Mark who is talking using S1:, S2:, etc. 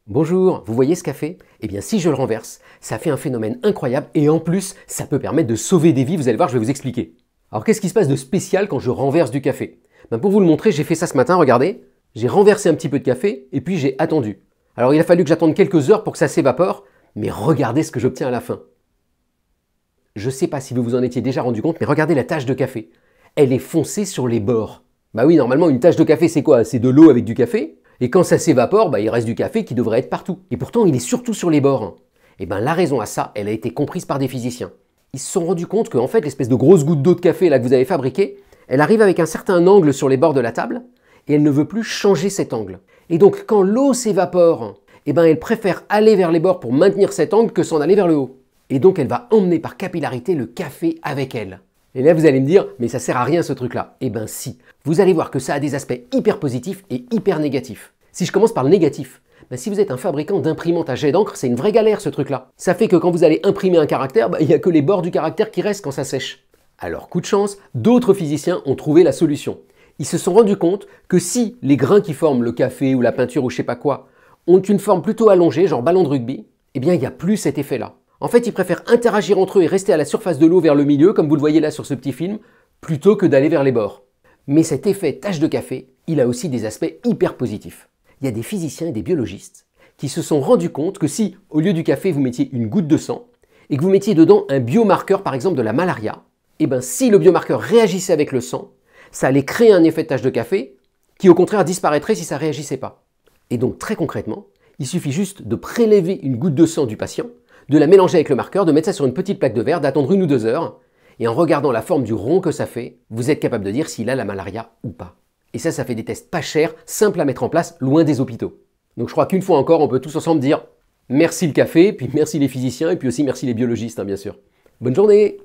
S1: Bonjour, vous voyez ce café? Eh bien si je le renverse, ça fait un phénomène incroyable et en plus, ça peut permettre de sauver des vies, vous allez voir, je vais vous expliquer. Alors qu'est-ce qui se passe de spécial quand je renverse du café? Pour vous le montrer, j'ai fait ça ce matin, regardez. J'ai renversé un petit peu de café et puis j'ai attendu. Alors il a fallu que j'attende quelques heures pour que ça s'évapore, mais regardez ce que j'obtiens à la fin. Je ne sais pas si vous vous en étiez déjà rendu compte, mais regardez la tache de café. Elle est foncée sur les bords. Bah oui, normalement une tache de café c'est quoi? C'est de l'eau avec du café. Et quand ça s'évapore, il reste du café qui devrait être partout. Et pourtant, il est surtout sur les bords. Et la raison à ça, elle a été comprise par des physiciens. Ils se sont rendus compte qu'en fait, l'espèce de grosse goutte d'eau de café là, que vous avez fabriquée, elle arrive avec un certain angle sur les bords de la table, et elle ne veut plus changer cet angle. Et donc, quand l'eau s'évapore, elle préfère aller vers les bords pour maintenir cet angle que s'en aller vers le haut. Et donc, elle va emmener par capillarité le café avec elle. Et là, vous allez me dire, mais ça sert à rien ce truc-là. Eh ben si, vous allez voir que ça a des aspects hyper positifs et hyper négatifs. Si je commence par le négatif, si vous êtes un fabricant d'imprimantes à jet d'encre, c'est une vraie galère ce truc-là. Ça fait que quand vous allez imprimer un caractère, il n'y a que les bords du caractère qui restent quand ça sèche. Alors, coup de chance, d'autres physiciens ont trouvé la solution. Ils se sont rendus compte que si les grains qui forment le café ou la peinture ou je sais pas quoi ont une forme plutôt allongée, genre ballon de rugby, il n'y a plus cet effet-là. En fait, ils préfèrent interagir entre eux et rester à la surface de l'eau vers le milieu, comme vous le voyez là sur ce petit film, plutôt que d'aller vers les bords. Mais cet effet tache de café, il a aussi des aspects hyper positifs. Il y a des physiciens et des biologistes qui se sont rendus compte que si, au lieu du café, vous mettiez une goutte de sang, et que vous mettiez dedans un biomarqueur, par exemple de la malaria, si le biomarqueur réagissait avec le sang, ça allait créer un effet de tache de café qui au contraire disparaîtrait si ça ne réagissait pas. Et donc très concrètement, il suffit juste de prélever une goutte de sang du patient, de la mélanger avec le marqueur, de mettre ça sur une petite plaque de verre, d'attendre 1 ou 2 heures, et en regardant la forme du rond que ça fait, vous êtes capable de dire s'il a la malaria ou pas. Et ça fait des tests pas chers, simples à mettre en place, loin des hôpitaux. Donc je crois qu'une fois encore, on peut tous ensemble dire merci le café, puis merci les physiciens, et puis aussi merci les biologistes, bien sûr. Bonne journée!